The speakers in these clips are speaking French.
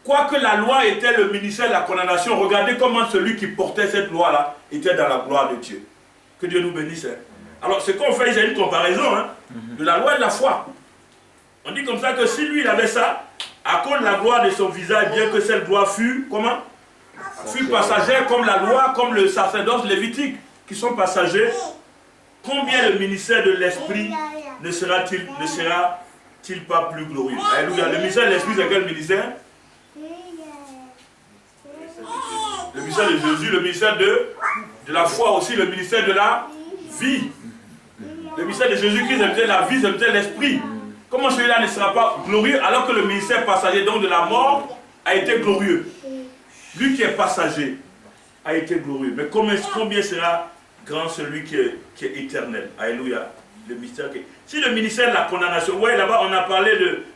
quoique la loi était le ministère de la condamnation, regardez comment celui qui portait cette loi-là était dans la gloire de Dieu. Que Dieu nous bénisse. Hein. Alors, ce qu'on fait, j'ai une comparaison hein, de la loi et de la foi. On dit comme ça que si lui, il avait ça, à cause de la gloire de son visage, bien que cette gloire fût, comment? Fût passagère comme la loi, comme le sacerdoce lévitique, qui sont passagers, combien le ministère de l'Esprit ne sera-t-il pas plus glorieux? Alléluia. Le ministère de l'Esprit, c'est quel ministère? Le ministère de Jésus, le ministère de la foi aussi, le ministère de la vie. Le ministère de Jésus-Christ, c'est peut-être la vie, c'est peut-être l'Esprit. Comment celui-là ne sera pas glorieux alors que le ministère passager, donc de la mort, a été glorieux? Lui qui est passager a été glorieux. Mais combien sera grand celui qui est éternel? Alléluia. Le ministère qui... Si le ministère de la condamnation, vous voyez là-bas, on a parlé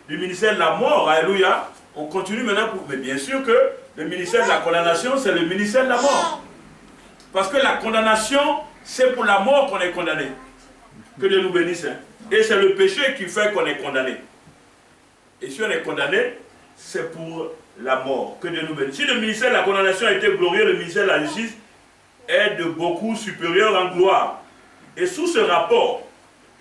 du ministère de la mort. Alléluia. On continue maintenant pour... Mais bien sûr que le ministère de la condamnation, c'est le ministère de la mort. Parce que la condamnation, c'est pour la mort qu'on est condamné. Que Dieu nous bénisse. Hein. Et c'est le péché qui fait qu'on est condamné. Et si on est condamné, c'est pour la mort. Que Dieu nous bénisse. Si le ministère de la condamnation a été glorieux, le ministère de la justice est de beaucoup supérieur en gloire. Et sous ce rapport,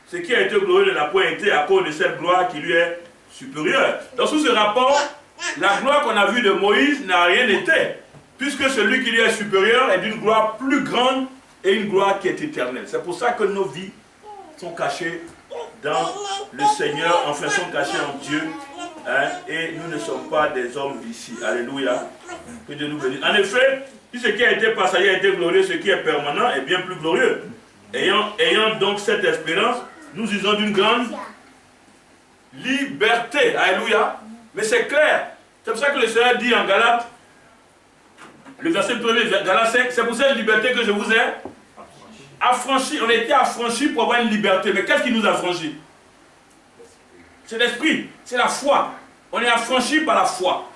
ce qui a été glorieux n'a point été à cause de cette gloire qui lui est supérieure. Donc sous ce rapport, la gloire qu'on a vue de Moïse n'a rien été. Puisque celui qui lui est supérieur est d'une gloire plus grande et une gloire qui est éternelle. C'est pour ça que nos vies sont cachées dans le Seigneur, enfin sont cachées en Dieu. Hein, et nous ne sommes pas des hommes ici. Alléluia. Que Dieu nous bénisse. En effet, si ce qui a été passager a été glorieux, ce qui est permanent est bien plus glorieux. Ayant donc cette espérance, nous usons d'une grande liberté. Alléluia. Mais c'est clair. C'est pour ça que le Seigneur dit en Galates, le verset 1er, Galates 5, c'est pour cette liberté que je vous ai affranchi. On a été affranchis pour avoir une liberté. Mais qu'est-ce qui nous a affranchis? C'est l'esprit, c'est la foi. On est affranchis par la foi.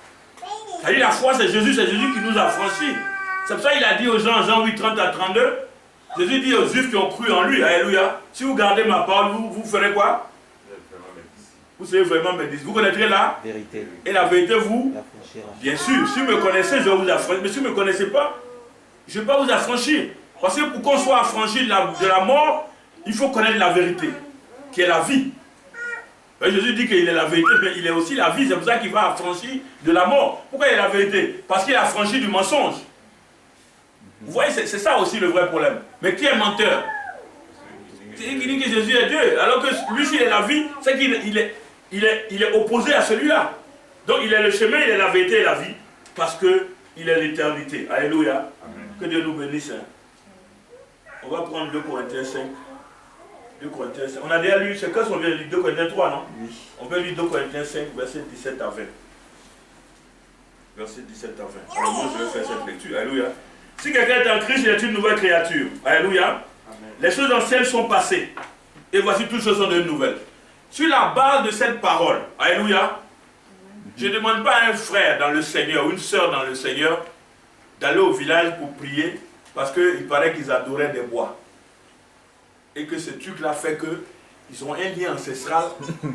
C'est-à-dire la foi, c'est Jésus qui nous a affranchis. C'est pour ça qu'il a dit aux gens, Jean 8, 30 à 32, Jésus dit aux Juifs qui ont cru en lui, alléluia, si vous gardez ma parole, vous ferez quoi? Vous serez vraiment mes disciples. Vous connaîtrez la vérité. Et la vérité, vous? Bien sûr, si vous me connaissez, je vais vous affranchir. Mais si vous ne me connaissez pas, je ne vais pas vous affranchir. Parce que pour qu'on soit affranchi de la mort, il faut connaître la vérité, qui est la vie. Jésus dit qu'il est la vérité, mais il est aussi la vie. C'est pour ça qu'il va affranchir de la mort. Pourquoi il est la vérité? Parce qu'il est affranchi du mensonge. Vous voyez, c'est ça aussi le vrai problème. Mais qui est menteur? C'est qui dit que Jésus est Dieu. Alors que lui, s'il est la vie, c'est qu'il est opposé à celui-là. Donc il est le chemin, il est la vérité et la vie. Parce qu'il est l'éternité. Alléluia. Amen. Que Dieu nous bénisse. Hein. On va prendre 2 Corinthiens 5. 2 Corinthiens 5. On a déjà lu, c'est quand on vient de lire 2 Corinthiens 3, non? Oui. On va lire 2 Corinthiens 5, verset 17 à 20. Verset 17 à 20. Alors moi, je vais faire cette lecture. Alléluia. Si quelqu'un est en Christ, il est une nouvelle créature. Alléluia. Amen. Les choses anciennes sont passées. Et voici toutes choses sont devenues nouvelles. Sur la base de cette parole, alléluia, je ne demande pas à un frère dans le Seigneur ou une sœur dans le Seigneur d'aller au village pour prier parce qu'il paraît qu'ils adoraient des bois. Et que ce truc-là fait qu'ils ont un lien ancestral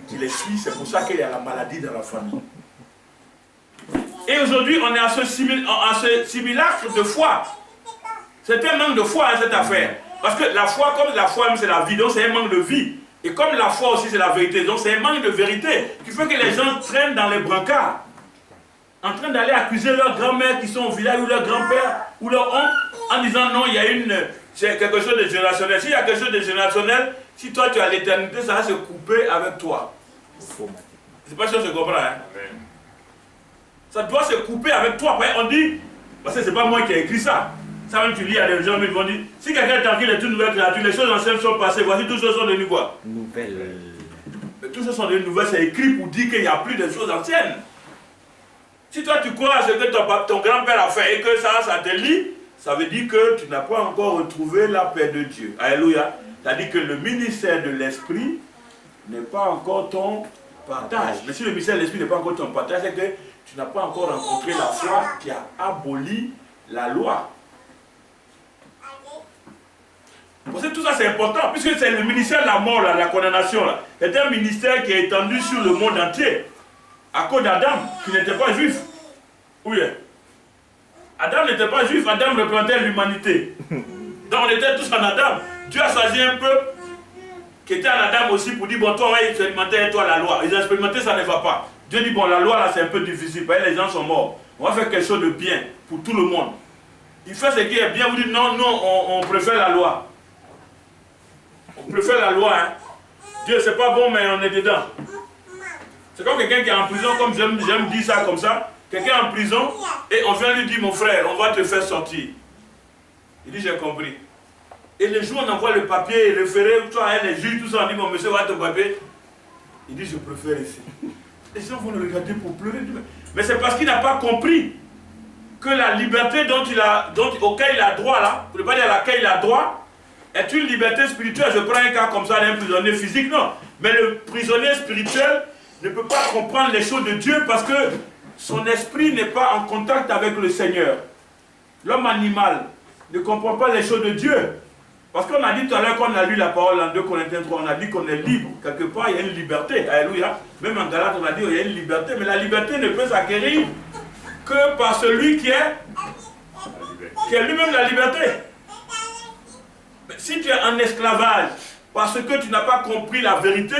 qui les suit. C'est pour ça qu'il y a la maladie dans la famille. Et aujourd'hui, on est à ce simulacre de foi. C'est un manque de foi, hein, cette affaire. Parce que la foi, comme la foi même, c'est la vie, donc c'est un manque de vie. Et comme la foi aussi, c'est la vérité, donc c'est un manque de vérité qui fait que les gens traînent dans les brancards, en train d'aller accuser leur grand-mère qui sont au village, ou leur grand-père, ou leur oncle, en disant non, il y a c'est quelque chose de générationnel. S'il y a quelque chose de générationnel, si toi tu as l'éternité, ça va se couper avec toi. C'est pas sûr que je comprends. Hein? Ça doit se couper avec toi. Après, on dit, parce que c'est pas moi qui ai écrit ça. Ça même tu lis à des gens qui vont dire, si quelqu'un est en Christ, il est une nouvelle créature, les choses anciennes sont passées, voici toutes choses sont devenues quoi? Nouvelles. Toutes choses sont devenues nouvelles, c'est écrit pour dire qu'il n'y a plus de choses anciennes. Si toi tu crois à ce que ton grand-père a fait et que ça te lie, ça veut dire que tu n'as pas encore retrouvé la paix de Dieu. Alléluia. C'est-à-dire que le ministère de l'Esprit n'est pas encore ton partage. Mais si le ministère de l'Esprit n'est pas encore ton partage, c'est que tu n'as pas encore rencontré la foi qui a aboli la loi. Parce que tout ça c'est important, puisque c'est le ministère de la mort, là, la condamnation. C'est un ministère qui est étendu sur le monde entier, à cause d'Adam, qui n'était pas juif. Oui. Adam n'était pas juif, Adam représentait l'humanité. Donc on était tous en Adam. Dieu a choisi un peuple qui était en Adam aussi pour dire, bon, toi, ouais, expérimenter, toi, la loi. Ils ont expérimenté, ça ne va pas. Dieu dit, bon, la loi, là, c'est un peu difficile. Les gens sont morts. On va faire quelque chose de bien pour tout le monde. Il fait ce qui est bien, vous dites, non, non, on préfère la loi. On préfère la loi, hein. Dieu, c'est pas bon, mais on est dedans. C'est comme quelqu'un qui est en prison, comme j'aime dire ça comme ça. Quelqu'un est en prison, et on vient lui dire, mon frère, on va te faire sortir. Il dit, j'ai compris. Et le jour où on envoie le papier, référé, les juges, tout ça, on dit, mon monsieur, voilà ton papier. Il dit, je préfère ici. Les gens vont le regarder pour pleurer. Mais c'est parce qu'il n'a pas compris que la liberté auquel il a droit, là, pour ne pas dire à laquelle il a droit, est une liberté spirituelle. Je prends un cas comme ça d'un prisonnier physique, non. Mais le prisonnier spirituel ne peut pas comprendre les choses de Dieu parce que son esprit n'est pas en contact avec le Seigneur. L'homme animal ne comprend pas les choses de Dieu. Parce qu'on a dit tout à l'heure, qu'on a lu la parole en 2 Corinthiens 3, on a dit qu'on est libre. Quelque part, il y a une liberté. Alléluia. Même en Galate, on a dit qu'il y a une liberté. Mais la liberté ne peut s'acquérir que par celui qui est lui-même la liberté. Mais si tu es en esclavage, parce que tu n'as pas compris la vérité,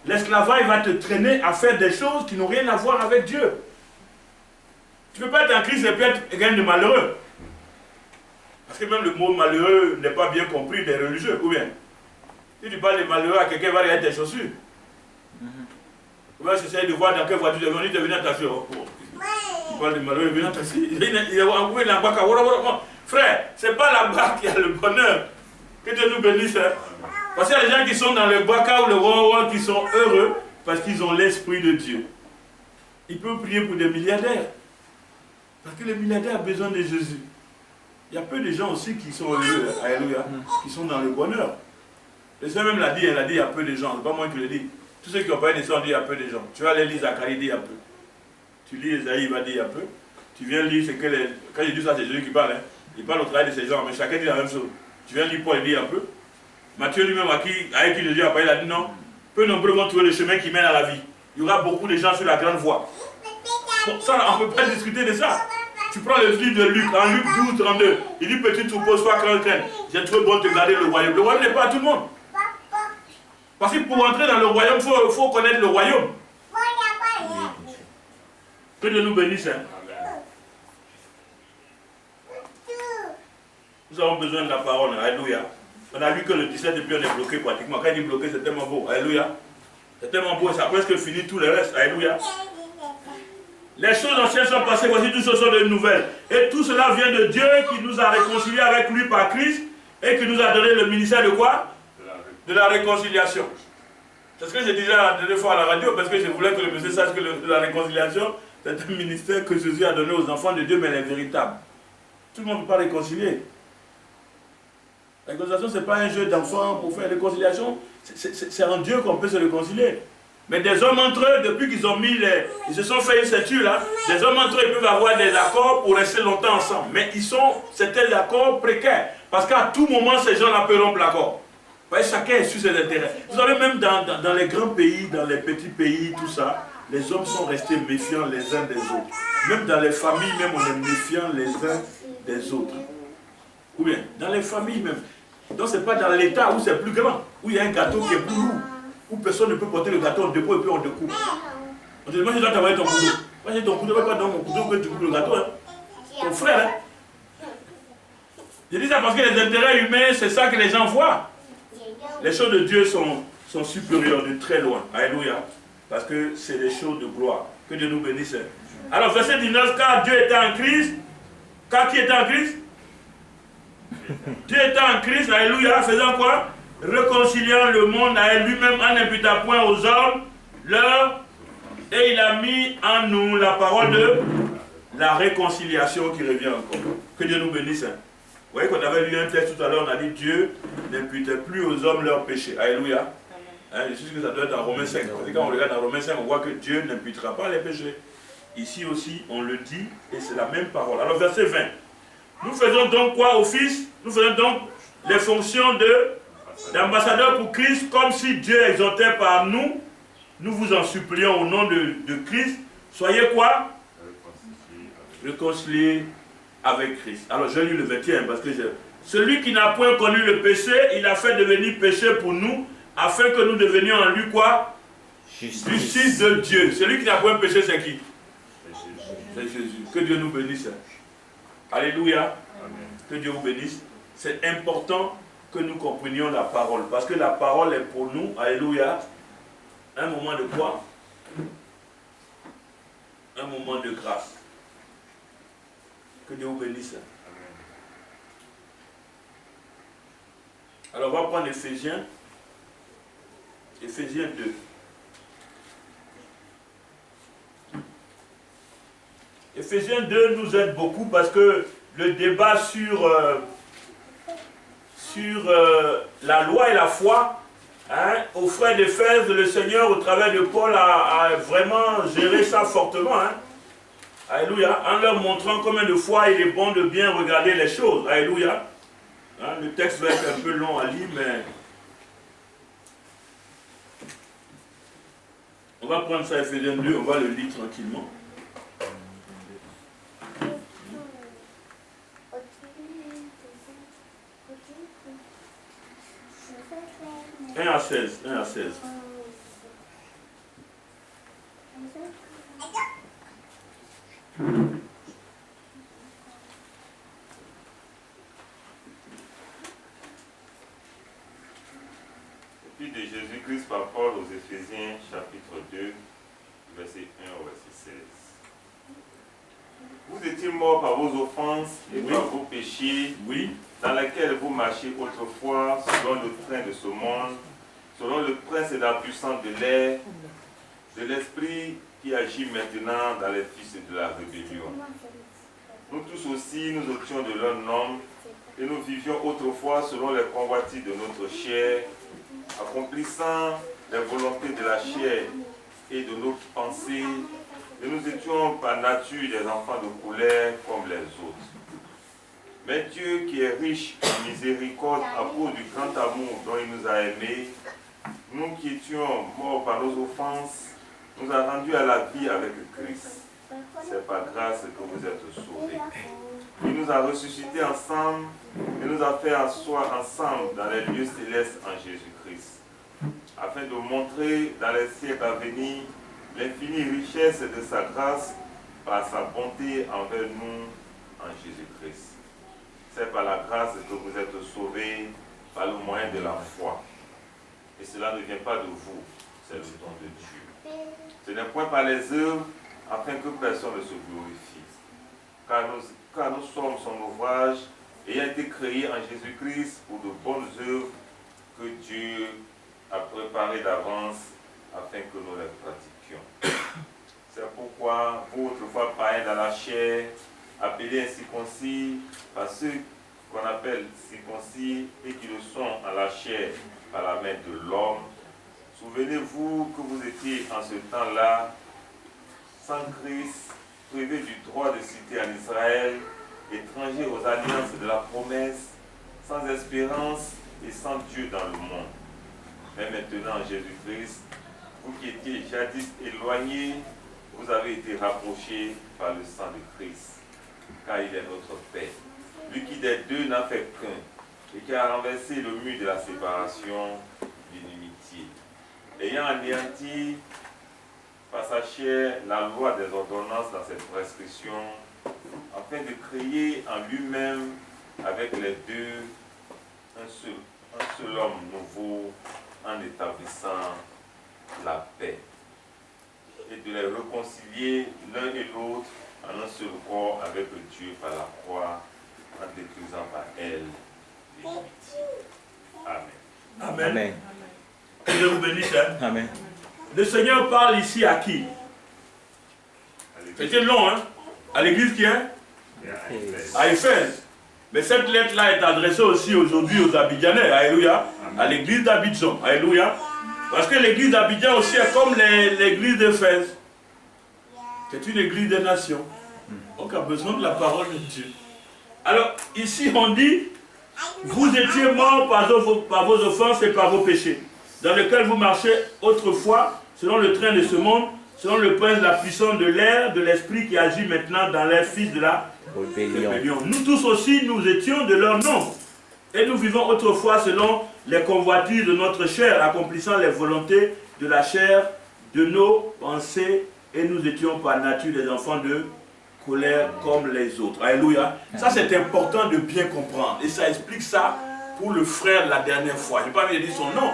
l'esclavage va te traîner à faire des choses qui n'ont rien à voir avec Dieu. Tu ne peux pas être en Christ et puis être quelqu'un de malheureux. Parce que même le mot malheureux n'est pas bien compris des religieux, ou bien. Si tu parles de malheureux à quelqu'un, il va regarder tes chaussures. Tu vas essayer de voir dans quelle voiture tu es venu, tu es venu en taxi. Tu parles de malheureux, il est venu en taxi. Il est envoyé dans la barque. Frère, ce n'est pas là-bas qu'il y a le bonheur. Que Dieu nous bénisse. Hein? Parce qu'il y a des gens qui sont dans le baka ou le roi qui sont heureux parce qu'ils ont l'esprit de Dieu. Ils peuvent prier pour des milliardaires. Parce que les milliardaires ont besoin de Jésus. Il y a peu de gens aussi qui sont heureux, alléluia, qui sont dans le bonheur. Le Seigneur même l'a dit, il y a peu de gens, c'est pas moi qui le dis. Tous ceux qui n'ont pas eu de sang, dit il y a peu de gens. Tu vas aller lire Zacharie, il dit il y a peu. Tu lis Esaïe, il va dire il y a peu. Tu viens lire, c'est que quand je dis ça, c'est Jésus qui parle. Hein. Il parle au travail de ces gens, mais chacun dit la même chose. Tu viens lire Paul, il dit il y a peu. Matthieu lui-même, avec qui Jésus a parlé, il a dit non. Peu nombreux vont trouver le chemin qui mène à la vie. Il y aura beaucoup de gens sur la grande voie. Bon, ça, on ne peut pas discuter de ça. Tu prends le livre de Luc, en Luc 12, 32. Il dit, petit troupeau, sois crainte. J'ai trouvé bon de te garder le royaume. Le royaume n'est pas à tout le monde. Parce que pour entrer dans le royaume, il faut connaître le royaume. Que Dieu nous bénisse. Hein. Nous avons besoin de la parole. Alléluia. On a lu que le 17 et puis on est bloqué pratiquement. Quand il dit bloqué, c'est tellement beau. Alléluia. C'est tellement beau et ça a presque fini tout le reste. Alléluia. Les choses anciennes sont passées, voici tout ce sont de nouvelles. Et tout cela vient de Dieu qui nous a réconciliés avec lui par Christ et qui nous a donné le ministère de quoi? De la réconciliation. C'est ce que je disais la dernière fois à la radio parce que je voulais que le monsieur sache que la réconciliation, c'est un ministère que Jésus a donné aux enfants de Dieu, mais elle est véritable. Tout le monde ne peut pas réconcilier. La réconciliation, ce n'est pas un jeu d'enfants pour faire réconciliation. C'est en Dieu qu'on peut se réconcilier. Mais des hommes entre eux, depuis qu'ils ont mis ils se sont fait une ceinture là, des hommes entre eux, ils peuvent avoir des accords pour rester longtemps ensemble. Mais c'était des accords précaires. Parce qu'à tout moment, ces gens-là peuvent rompre l'accord. Chacun est sur ses intérêts. Vous savez, même dans les grands pays, dans les petits pays, tout ça, les hommes sont restés méfiants les uns des autres. Même dans les familles, même on est méfiants les uns des autres. Ou bien, dans les familles même. Donc ce n'est pas dans l'État où c'est plus grand, où il y a un gâteau qui est plus lourd. Où personne ne peut porter le gâteau, on dépose et puis on découpe. On te dit, moi je dois t'envoyer ton couteau. Moi j'ai ton couteau, pas dans mon couteau que tu coupes le gâteau. Hein. Ton frère. Hein. Je dis ça parce que les intérêts humains, c'est ça que les gens voient. Les choses de Dieu sont supérieures de très loin. Alléluia. Parce que c'est des choses de gloire. Que Dieu nous bénisse. Alors verset 19, car Dieu était en Christ. Car qui était en Christ? Dieu était en Christ, alléluia, faisant quoi? Réconciliant le monde à lui-même en n'imputant point aux hommes leur, et il a mis en nous la parole de la réconciliation qui revient encore. Que Dieu nous bénisse. Vous voyez qu'on avait lu un texte tout à l'heure, on a dit Dieu n'imputait plus aux hommes leurs péchés. Alléluia. Hein, je suis sûr que ça doit être dans Romains 5. Parce que quand on regarde dans Romains 5, on voit que Dieu n'imputera pas les péchés. Ici aussi, on le dit et c'est la même parole. Alors verset 20. Nous faisons donc quoi au Fils? Nous faisons donc les fonctions d'ambassadeurs pour Christ, comme si Dieu exhortait par nous. Nous vous en supplions au nom de Christ. Soyez quoi? réconciliés avec Christ. Alors je lis le 21 parce que celui qui n'a point connu le péché, il a fait devenir péché pour nous, afin que nous devenions en lui quoi? Justice de Dieu. Celui qui n'a point péché, c'est qui? C'est Jésus. Que Dieu nous bénisse. Alléluia. Amen. Que Dieu vous bénisse. C'est important que nous comprenions la parole. Parce que la parole est pour nous, alléluia, un moment de quoi? Un moment de grâce. Que Dieu vous bénisse. Alors on va prendre Éphésiens 2. Éphésiens 2 nous aide beaucoup parce que le débat sur la loi et la foi, hein, aux frères d'Éphèse, le Seigneur, au travers de Paul, a vraiment géré ça fortement. Hein. Alléluia. En leur montrant combien de fois il est bon de bien regarder les choses. Alléluia. Hein, le texte va être un peu long à lire, mais on va prendre ça, Éphésiens 2, on va le lire tranquillement. 1 à 16. Puis de Jésus-Christ par Paul aux Éphésiens, chapitre 2, verset 1 au verset 16. Vous étiez morts par vos offenses et par vos péchés, dans lesquels vous marchiez autrefois selon le train de ce monde, selon le prince et la puissance de l'air, de l'esprit qui agit maintenant dans les fils de la rébellion. Nous tous aussi, nous étions de l'un homme, et nous vivions autrefois selon les convoitises de notre chair, accomplissant les volontés de la chair et de nos pensées, et nous étions par nature des enfants de colère comme les autres. Mais Dieu qui est riche en miséricorde à cause du grand amour dont il nous a aimés, nous qui étions morts par nos offenses, nous a rendus à la vie avec Christ. C'est par grâce que vous êtes sauvés. Il nous a ressuscités ensemble et nous a fait asseoir ensemble dans les lieux célestes en Jésus-Christ, afin de montrer dans les siècles à venir l'infinie richesse de sa grâce par sa bonté envers nous en Jésus-Christ. C'est par la grâce que vous êtes sauvés par le moyen de la foi. Et cela ne vient pas de vous, c'est le don de Dieu. Ce n'est point par les œuvres, afin que personne ne se glorifie. Car nous sommes son ouvrage, ayant été créés en Jésus-Christ pour de bonnes œuvres que Dieu a préparées d'avance afin que nous les pratiquions. C'est pourquoi vous, autrefois païens dans la chair, appelés incirconcis par ceux qu'on appelle circoncis et qui le sont en la chair par la main de l'homme, souvenez-vous que vous étiez en ce temps-là sans Christ, privés du droit de cité en Israël, étrangers aux alliances de la promesse, sans espérance et sans Dieu dans le monde. Mais maintenant, en Jésus-Christ, vous qui étiez jadis éloignés, vous avez été rapprochés par le sang de Christ, car il est notre paix. Lui qui des deux n'a fait qu'un, et qui a renversé le mur de la séparation, l'inimitié, ayant anéanti par sa chair la loi des ordonnances dans cette prescription, afin de créer en lui-même avec les deux un seul homme nouveau, en établissant la paix, et de les réconcilier l'un et l'autre en un seul corps avec Dieu par la croix, en détruisant par elle l'inimitié. Amen. Amen. Amen. Que Dieu vous bénisse. Hein? Amen. Le Seigneur parle ici à qui? C'était long, hein? À l'église qui est? À Éphèse. Mais cette lettre-là est adressée aussi aujourd'hui aux Abidjanais. Alléluia. À l'église d'Abidjan. Alléluia. Parce que l'église d'Abidjan aussi est comme l'église d'Éphèse. C'est une église des nations. Donc a besoin de la parole de Dieu. Alors, ici on dit, vous étiez morts par vos offenses et par vos péchés, dans lesquels vous marchez autrefois, selon le train de ce monde, selon le prince de la puissance de l'air, de l'esprit qui agit maintenant dans les fils de la rébellion. Nous tous aussi, nous étions de leur nombre. Et nous vivons autrefois selon les convoitises de notre chair, accomplissant les volontés de la chair, de nos pensées, et nous étions par nature des enfants de colère comme les autres. Alléluia. Ça, c'est important de bien comprendre. Et ça explique ça pour le frère la dernière fois. Je n'ai pas envie de dire son nom.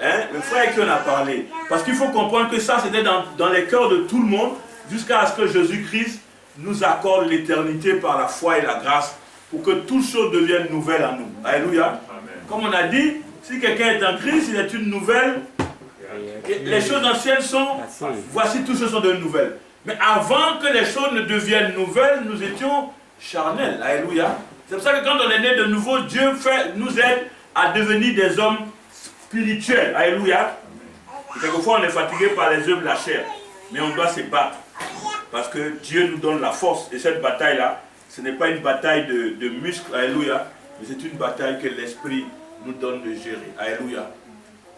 Hein? Le frère qui en a parlé. Parce qu'il faut comprendre que ça, c'était dans les cœurs de tout le monde, jusqu'à ce que Jésus-Christ nous accorde l'éternité par la foi et la grâce, pour que toutes choses deviennent nouvelles à nous. Alléluia. Amen. Comme on a dit, si quelqu'un est en Christ, il est une nouvelle. Les choses anciennes sont, voici toutes choses sont de nouvelles. Mais avant que les choses ne deviennent nouvelles, nous étions charnels. Alléluia. C'est pour ça que quand on est né de nouveau, Dieu nous aide à devenir des hommes spirituels. Alléluia. Et quelquefois on est fatigué par les œuvres de la chair. Mais on doit se battre. Parce que Dieu nous donne la force. Et cette bataille-là, ce n'est pas une bataille de muscles. Alléluia. Mais c'est une bataille que l'Esprit nous donne de gérer. Alléluia.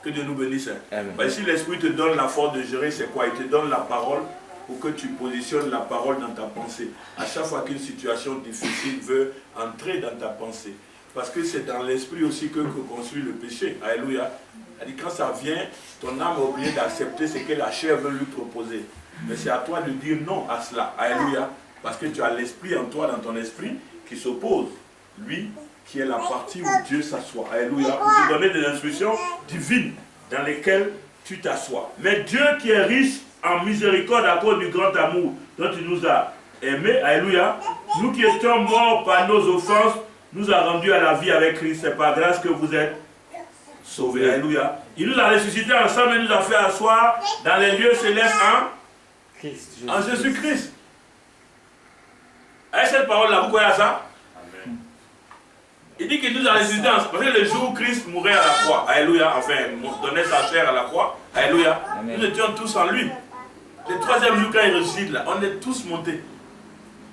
Que Dieu nous bénisse. Ben, si l'Esprit te donne la force de gérer, c'est quoi? Il te donne la parole pour que tu positionnes la parole dans ta pensée. À chaque fois qu'une situation difficile veut entrer dans ta pensée. Parce que c'est dans l'esprit aussi que construit le péché. Alléluia. Quand ça vient, ton âme a oublié d'accepter ce que la chair veut lui proposer. Mais c'est à toi de dire non à cela. Alléluia. Parce que tu as l'esprit en toi, dans ton esprit, qui s'oppose. Lui, qui est la partie où Dieu s'assoit. Alléluia. Pour te donner des instructions divines dans lesquelles tu t'assois. Mais Dieu qui est riche en miséricorde à cause du grand amour dont il nous a aimés. Alléluia. Nous qui étions morts par nos offenses, nous a rendus à la vie avec Christ. C'est par grâce que vous êtes sauvés. Alléluia. Il nous a ressuscités ensemble et nous a fait asseoir dans les lieux célestes en Jésus-Christ. Avec cette parole-là, vous croyez à ça? Amen. Il dit qu'il nous a ressuscités ensemble. Parce que le jour où Christ mourait à la croix, alléluia, enfin, donnait sa chair à la croix, alléluia, nous étions tous en lui. Le troisième jour, quand il ressuscite, là, on est tous montés.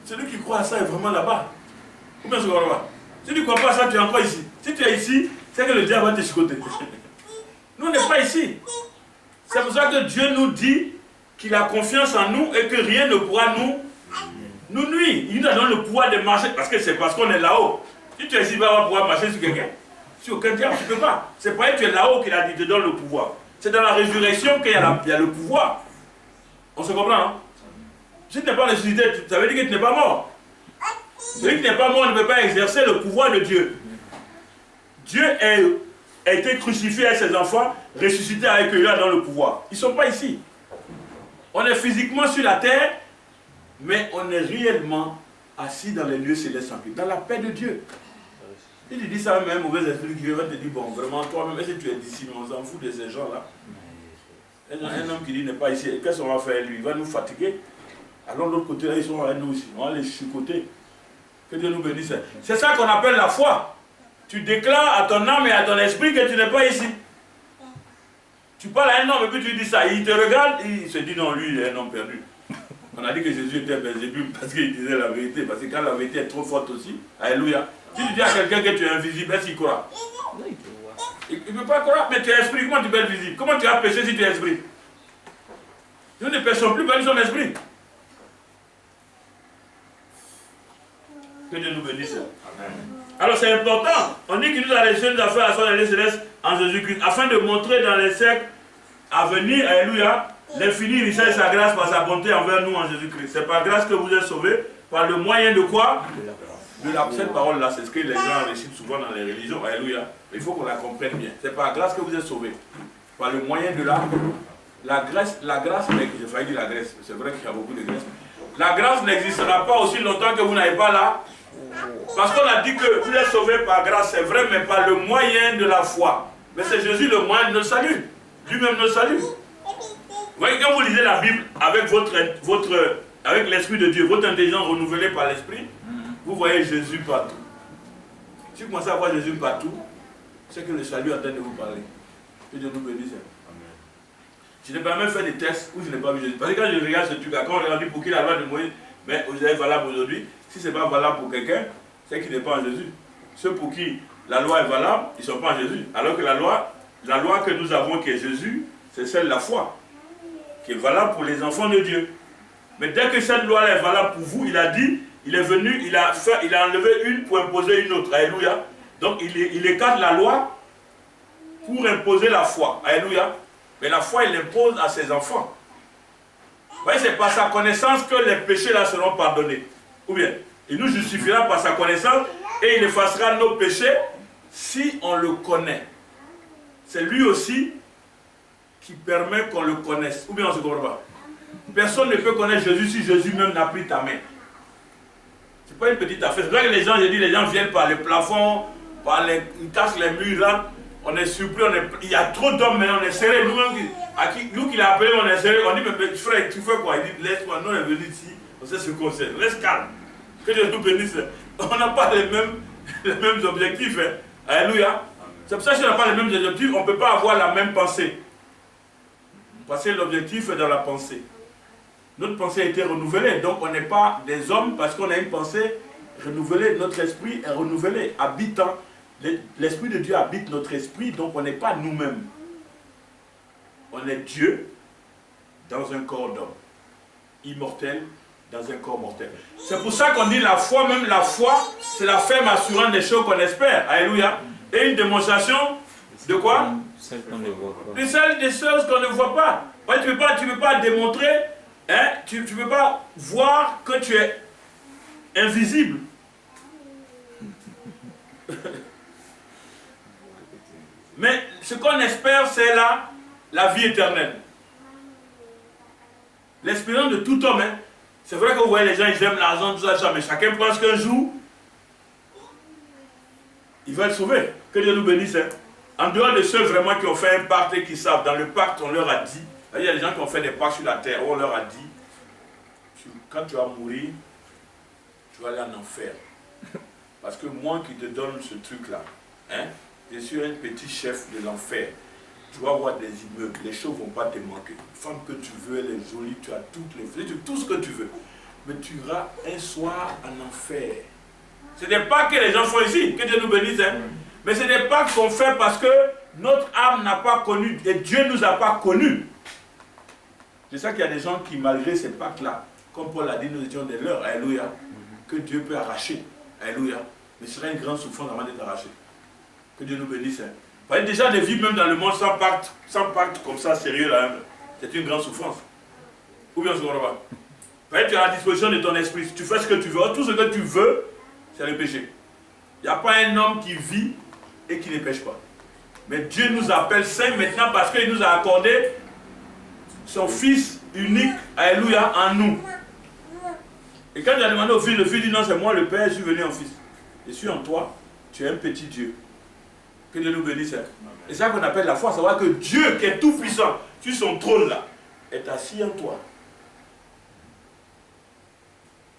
Celui qui croit à ça est vraiment là-bas. Combien se croit là-bas? Si tu ne crois pas à ça, tu es encore ici. Si tu es ici, c'est que le diable va te chicoter. Nous, on n'est pas ici. C'est pour ça que Dieu nous dit qu'il a confiance en nous et que rien ne pourra nous nuire. Il nous donne le pouvoir de marcher. Parce que c'est parce qu'on est là-haut. Si tu es ici, tu vas pouvoir marcher sur quelqu'un. Sur aucun diable, tu ne peux pas. C'est pas que tu es là-haut qu'il a dit, te donne le pouvoir. C'est dans la résurrection qu'il y a le pouvoir. On se comprend, hein? Si tu n'es pas ressuscité, ça veut dire que tu n'es pas mort. Celui qui n'est pas mort ne peut pas exercer le pouvoir de Dieu. Dieu a été crucifié avec ses enfants, ressuscité avec eux là dans le pouvoir. Ils ne sont pas ici. On est physiquement sur la terre, mais on est réellement assis dans les lieux célestes, dans la paix de Dieu. Si tu dis ça, même un mauvais esprit qui va te dire, bon, vraiment, toi-même, est-ce que tu es d'ici? Mais on s'en fout de ces gens-là. Un homme qui dit n'est pas ici, qu'est-ce qu'on va faire lui? Il va nous fatiguer. Alors de l'autre côté, là, ils sont avec nous aussi. On va les chicoter. Que Dieu nous bénisse. C'est ça qu'on appelle la foi. Tu déclares à ton âme et à ton esprit que tu n'es pas ici. Tu parles à un homme et puis tu dis ça. Il te regarde, il se dit non, lui, il est un homme perdu. On a dit que Jésus était invisible parce qu'il disait la vérité. Parce que quand la vérité est trop forte aussi, alléluia. Si tu dis à quelqu'un que tu es invisible, est-ce qu'il croit? Il ne peut pas croire, mais tu es esprit, comment tu peux être visible? Comment tu as péché si tu es esprit? Nous ne péchons plus, mais nous sommes esprits. Que Dieu nous bénisse. Amen. Alors c'est important. On dit qu'il nous a laissé nous a fait asseoir dans les célestes en Jésus-Christ, afin de montrer dans les siècles à venir, alléluia, l'infini richesse et sa grâce par sa bonté envers nous en Jésus-Christ. C'est par grâce que vous êtes sauvés, par le moyen de quoi? Cette parole-là, c'est ce que les gens récitent souvent dans les religions, alléluia. Il faut qu'on la comprenne bien. C'est par grâce que vous êtes sauvés, par le moyen de la grâce, j'ai failli dire la Grèce, c'est vrai qu'il y a beaucoup de Grèce. La grâce n'existera pas aussi longtemps que vous n'avez pas là. Parce qu'on a dit que vous êtes sauvés par grâce, c'est vrai, mais par le moyen de la foi. Mais c'est Jésus le moyen de notre salut. Lui-même notre salut. Vous voyez, quand vous lisez la Bible avec avec l'Esprit de Dieu, votre intelligence renouvelée par l'Esprit, vous voyez Jésus partout. Si vous commencez à voir Jésus partout, c'est que le salut est en train de vous parler. Que Dieu nous bénisse. Je n'ai pas même fait des tests où je n'ai pas vu Jésus. Parce que quand je regarde ce truc-là, quand on regarde pour qui la loi de Moïse, mais vous êtes valable aujourd'hui, si ce n'est pas valable pour quelqu'un, c'est qu'il n'est pas en Jésus. Ceux pour qui la loi est valable, ils ne sont pas en Jésus. Alors que la loi que nous avons, qui est Jésus, c'est celle de la foi. qui est valable pour les enfants de Dieu. Mais dès que cette loi est valable pour vous, il a dit, il est venu, il a enlevé une pour imposer une autre. Alléluia. Donc il écarte la loi pour imposer la foi. Alléluia. Mais la foi, il l'impose à ses enfants. Vous voyez, c'est par sa connaissance que les péchés là seront pardonnés. Ou bien, il nous justifiera par sa connaissance et il effacera nos péchés si on le connaît. C'est lui aussi qui permet qu'on le connaisse. Ou bien on ne se comprend pas. Personne ne peut connaître Jésus si Jésus même n'a pris ta main. Ce n'est pas une petite affaire. C'est vrai que les gens, j'ai dit, les gens viennent par les plafonds, ils cassent les murs là. On est surpris, il y a trop d'hommes maintenant, on est serré. Nous qui l'a appelé, on est serré. On dit, mais frère, tu fais quoi? Il dit, laisse-moi, nous on est venus ici, on sait ce qu'on sait. Reste calme. Que Dieu nous bénisse. On n'a pas les mêmes objectifs. Hein. Alléluia. C'est pour ça que si on n'a pas les mêmes objectifs, on ne peut pas avoir la même pensée. Parce que l'objectif est dans la pensée. Notre pensée a été renouvelée. Donc on n'est pas des hommes parce qu'on a une pensée renouvelée. Notre esprit est renouvelé, habitant. L'Esprit de Dieu habite notre esprit, donc on n'est pas nous-mêmes. On est Dieu dans un corps d'homme. Immortel dans un corps mortel. C'est pour ça qu'on dit la foi, même la foi, c'est la ferme assurance des choses qu'on espère. Alléluia. Et une démonstration de quoi? Celle qu'on ne voit pas. De celle des choses qu'on ne voit pas. Ouais, tu ne peux pas démontrer, hein, tu ne peux pas voir que tu es invisible. Mais ce qu'on espère, c'est la vie éternelle. L'espérance de tout homme. Hein. C'est vrai que vous voyez les gens, ils aiment l'argent, tout ça, mais chacun pense qu'un jour, il va être sauvé. Que Dieu nous bénisse. Hein. En dehors de ceux vraiment qui ont fait un pacte et qui savent, dans le pacte, on leur a dit, il y a des gens qui ont fait des pactes sur la terre, on leur a dit, quand tu vas mourir, tu vas aller en enfer. Parce que moi qui te donne ce truc-là, hein, je suis un petit chef de l'enfer. Tu vas voir des immeubles, les choses ne vont pas te manquer. Femme que tu veux, elle est jolie, tu as toutes les fleurs, tout ce que tu veux. Mais tu iras un soir en enfer. Ce n'est pas que les gens font ici, que Dieu nous bénisse. Hein? Mais ce n'est pas qu'on fait parce que notre âme n'a pas connu, et Dieu ne nous a pas connus. C'est ça qu'il y a des gens qui, malgré ces pactes-là, comme Paul a dit, nous étions des leurs, alléluia, que Dieu peut arracher, alléluia. Mais ce serait une grande souffrance avant d'être arraché. Que Dieu nous bénisse. Hein. Vous voyez, déjà de vivre même dans le monde sans pacte comme ça, sérieux là, hein, c'est une grande souffrance. Ou bien on se comprend pas. Vous voyez, tu es à la disposition de ton esprit. Si tu fais ce que tu veux, tout ce que tu veux, c'est le péché. Il n'y a pas un homme qui vit et qui ne pêche pas. Mais Dieu nous appelle saints maintenant parce qu'il nous a accordé son Fils unique, alléluia, en nous. Et quand il a demandé au Fils, le Fils dit non, c'est moi le Père, je suis venu en Fils. Je suis en toi, tu es un petit Dieu. Que Dieu nous bénisse. Et c'est ça qu'on appelle la foi, savoir que Dieu qui est tout puissant, sur son trône là, est assis en toi.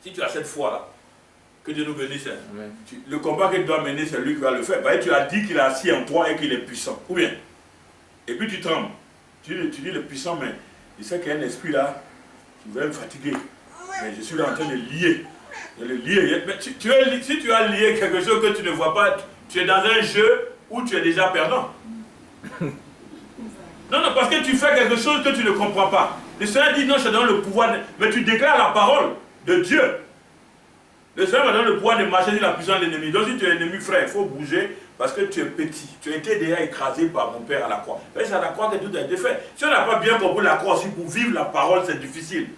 Si tu as cette foi là, que Dieu nous bénisse. Le combat que tu dois mener, c'est lui qui va le faire. Tu as dit qu'il est assis en toi et qu'il est puissant. Ou bien. Et puis tu trembles. Tu dis le puissant, mais il sait qu'il y a un esprit là qui va me fatiguer. Mais je suis là en train de lier. De le lier. Mais si tu as lié quelque chose que tu ne vois pas, tu es dans un jeu où tu es déjà perdant. Non, parce que tu fais quelque chose que tu ne comprends pas. Le Seigneur dit non, je te donne le pouvoir, mais tu déclares la parole de Dieu. Le Seigneur m'a donné le pouvoir de marcher sur la puissance de l'ennemi. Donc si tu es ennemi, frère, il faut bouger parce que tu es petit. Tu as été déjà écrasé par mon Père à la croix. C'est à la croix que tout a été fait. Si on n'a pas bien compris la croix aussi, pour vivre la parole, c'est difficile.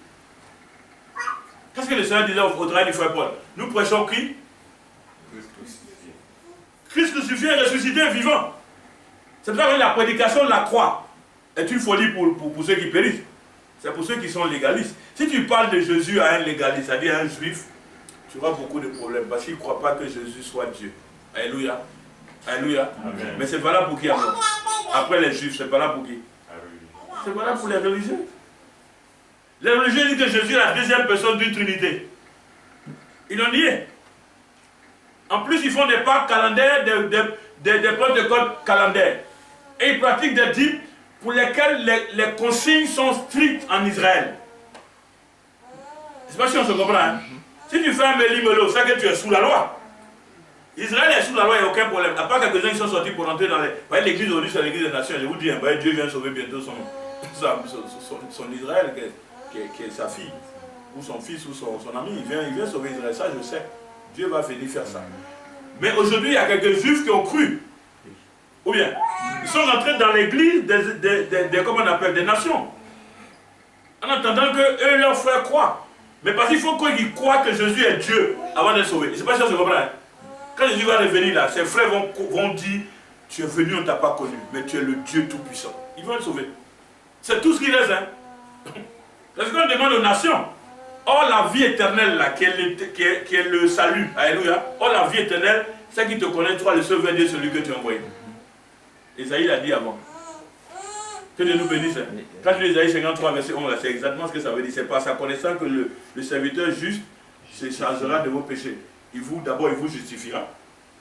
Qu'est-ce que le Seigneur disait au travail du frère Paul? Nous prêchons qui? Christ crucifié et ressuscité vivant. C'est pour ça que la prédication de la croix est une folie pour ceux qui périssent. C'est pour ceux qui sont légalistes. Si tu parles de Jésus à un légaliste, c'est-à-dire à un juif, tu auras beaucoup de problèmes parce qu'il ne croit pas que Jésus soit Dieu. Alléluia. Alléluia. Amen. Mais c'est valable pour qui alors? Après les juifs, c'est valable pour qui? C'est valable pour les religieux. Les religieux disent que Jésus est la deuxième personne d'une Trinité. Ils l'ont nié. En plus, ils font des pactes calendaires, des protocoles calendaires. Et ils pratiquent des types pour lesquels les consignes sont strictes en Israël. Je ne sais pas si on se comprend. Hein? Si tu fais un méli-mélo, c'est que tu es sous la loi. Israël est sous la loi, il n'y a aucun problème. À part quelques-uns qui sont sortis pour rentrer dans les... Vous voyez, l'église aujourd'hui, c'est l'église des nations. Je vous dis, Dieu vient sauver bientôt son Israël, qui est sa fille, ou son fils, ou son ami, il vient sauver Israël. Ça, je sais. Dieu va venir faire ça. Mais aujourd'hui, il y a quelques juifs qui ont cru. Ou bien, ils sont rentrés dans l'église comment on appelle, des nations. En attendant que eux, leurs frères croient. Mais parce qu'il faut qu'ils croient que Jésus est Dieu avant d'être sauvé. Je ne sais pas si on se comprend. Quand Jésus va revenir là, ses frères vont dire, tu es venu, on ne t'a pas connu, mais tu es le Dieu Tout-Puissant. Ils vont le sauver. C'est tout ce qu'il reste. Parce qu'on demande aux nations. Or, la vie éternelle, là, qui est le salut, alléluia. Or, la vie éternelle, c'est qui te connaît, toi, le seul vrai Dieu, celui que tu as envoyé. Isaïe l'a dit avant. Que Dieu nous bénisse. Quand tu lis Isaïe 53, verset 11, c'est exactement ce que ça veut dire. C'est par sa connaissance que le serviteur juste se chargera de vos péchés. D'abord, il vous justifiera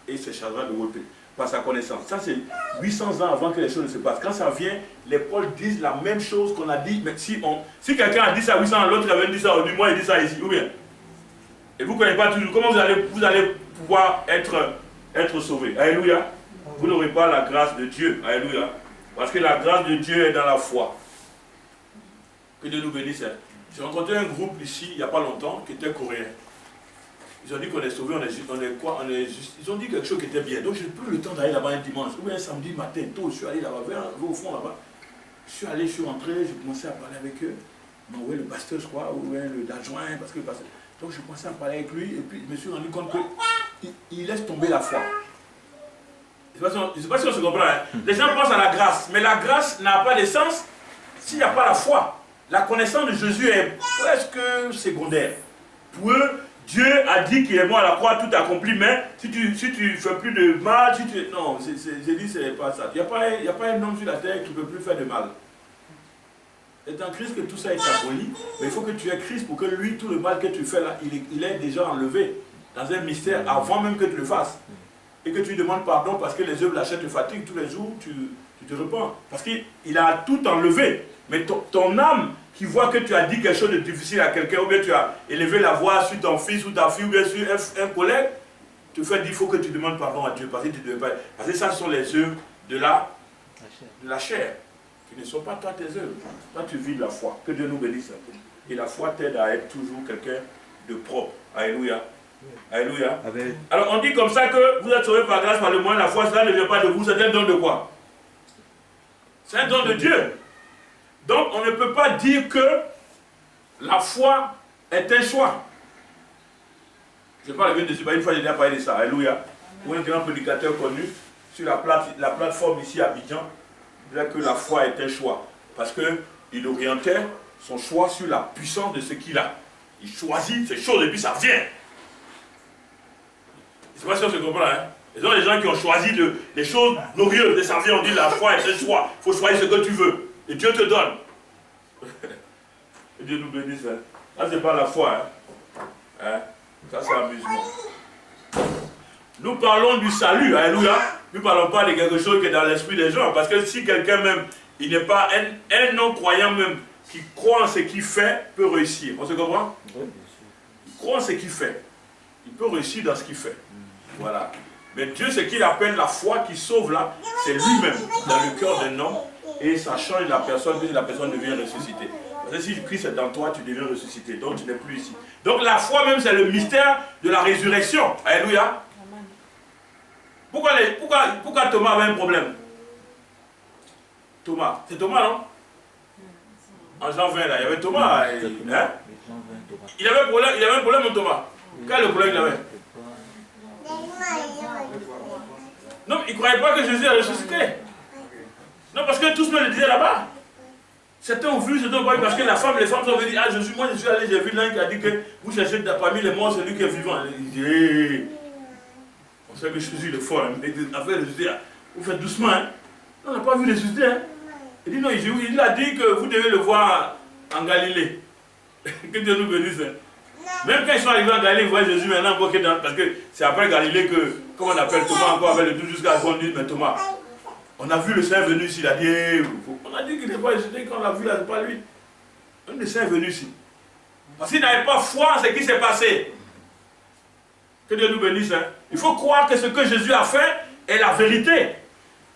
et se chargera de vos péchés. Par sa connaissance. Ça, c'est 800 ans avant que les choses ne se passent. Quand ça vient, les Pauls disent la même chose qu'on a dit. Mais si quelqu'un a dit ça 800 ans, l'autre avait dit ça aujourd'hui, moi il dit ça ici, ou bien. Et vous ne connaissez pas toujours. Comment vous allez pouvoir être sauvé? Alléluia. Vous n'aurez pas la grâce de Dieu. Alléluia. Parce que la grâce de Dieu est dans la foi. Que Dieu nous bénisse. J'ai rencontré un groupe ici, il n'y a pas longtemps, qui était coréen. Ils ont dit qu'on est sauvé, ils ont dit quelque chose qui était bien. Donc j'ai pris le temps d'aller là-bas un dimanche. Ou un samedi matin, tôt, je suis allé là-bas, au fond là-bas. Je suis rentré, j'ai commencé à parler avec eux. Ils m'ont envoyé le pasteur, je crois, ou l'adjoint, parce que le pasteur. Donc je commençais à parler avec lui, et puis je me suis rendu compte qu'il laisse tomber la foi. Je ne sais pas si on se comprend. Les gens pensent à la grâce, mais la grâce n'a pas de sens s'il n'y a pas la foi. La connaissance de Jésus est presque secondaire. Pour eux, Dieu a dit qu'il est mort à la croix, tout accompli, mais si tu fais plus de mal, non, j'ai dit c'est pas ça. Il n'y a pas un homme sur la terre qui ne peut plus faire de mal. C'est en Christ que tout ça est aboli, mais il faut que tu aies Christ pour que lui, tout le mal que tu fais là, il est déjà enlevé dans un mystère avant même que tu le fasses. Et que tu demandes pardon parce que les œuvres de la chair te fatiguent tous les jours, tu te repens. Parce qu'il a tout enlevé. Mais ton âme qui voit que tu as dit quelque chose de difficile à quelqu'un, ou bien tu as élevé la voix sur ton fils ou ta fille, ou bien sur un collègue, te fait dire qu'il faut que tu demandes pardon à Dieu. Parce que ça sont les œuvres de la chair, qui ne sont pas toi tes œuvres. Toi tu vis la foi. Que Dieu nous bénisse. Et la foi t'aide à être toujours quelqu'un de propre. Alléluia. Alléluia. Amen. Alors on dit comme ça que vous êtes sauvés par grâce, par le moyen de la foi, cela ne vient pas de vous, c'est un don de quoi? C'est un don de Dieu. Donc on ne peut pas dire que la foi est un choix. Je parle bien de ce, une fois j'ai déjà parlé de ça, alléluia. Pour un grand prédicateur connu, sur la plateforme ici à Abidjan, il disait que la foi est un choix. Parce qu'il orientait son choix sur la puissance de ce qu'il a. Il choisit ces choses et puis ça vient. Je ne sais pas si on se comprend, hein. Il y a des gens qui ont choisi des choses glorieuses, des services, on dit la foi est un choix. Il faut choisir ce que tu veux. Et Dieu te donne. Et Dieu nous bénisse. Hein. Là, ce n'est pas la foi. Hein. Ça, c'est amusement. Nous parlons du salut. Alléluia. Nous ne parlons pas de quelque chose qui est dans l'esprit des gens. Parce que si quelqu'un même, il n'est pas un non-croyant même, qui croit en ce qu'il fait, peut réussir. On se comprend? Il croit en ce qu'il fait. Il peut réussir dans ce qu'il fait. Voilà. Mais Dieu, ce qu'il appelle la foi qui sauve là, c'est lui-même dans le cœur d'un homme et ça change la personne et la personne devient ressuscitée. Parce que si Christ est dans toi, tu deviens ressuscité, donc tu n'es plus ici. Donc la foi même, c'est le mystère de la résurrection. Alléluia. Pourquoi Thomas avait un problème? Thomas, c'est Thomas, non? En Jean 20, là, il y avait Thomas. Hein? Il avait un problème, mon Thomas. Quel est le problème qu'il avait? Non, il ne croyait pas que Jésus a ressuscité. Non, parce que tous me le disaient là-bas. Certains ont vu, certains ont pas vu, parce que les femmes sont venues dire, ah Jésus, moi je suis allé, j'ai vu l'un qui a dit que vous cherchez parmi les morts celui qui est vivant. Il dit, hey. On sait que Jésus est fort. Mais après, Jésus, vous faites doucement. Hein. On n'a pas vu ressusciter. Hein. Il dit, non, il a dit que vous devez le voir en Galilée. Que Dieu nous bénisse. Hein. Même quand ils sont arrivés en Galilée, ils voient Jésus maintenant, parce que c'est après Galilée que, comme on appelle Thomas encore avec le 12 jusqu'à la fin, on dit, mais Thomas, on a vu le Saint venu ici, il a dit, on a dit qu'il n'est pas ressuscité, quand on l'a vu là, c'est pas lui. Le Saint est venu ici. Parce qu'il n'avait pas foi en ce qui s'est passé. Que Dieu nous bénisse. Hein. Il faut croire que ce que Jésus a fait est la vérité.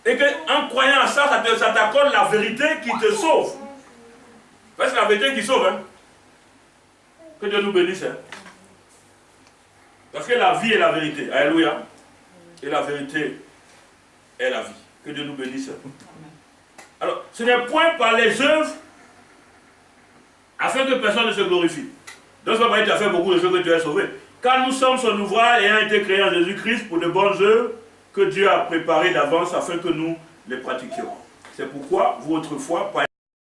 Et qu'en croyant à ça, ça t'accorde la vérité qui te sauve. Parce que c'est la vérité qui sauve. Hein. Que Dieu nous bénisse. Hein. Parce que la vie est la vérité. Alléluia. Et la vérité est la vie. Que Dieu nous bénisse. Alors, ce n'est point par les œuvres afin que personne ne se glorifie. Donc, ce n'est pas que tu as fait beaucoup de choses que tu es sauvé. Car nous sommes son ouvrage ayant été créés en Jésus-Christ pour de bonnes œuvres que Dieu a préparées d'avance afin que nous les pratiquions. C'est pourquoi votre foi, par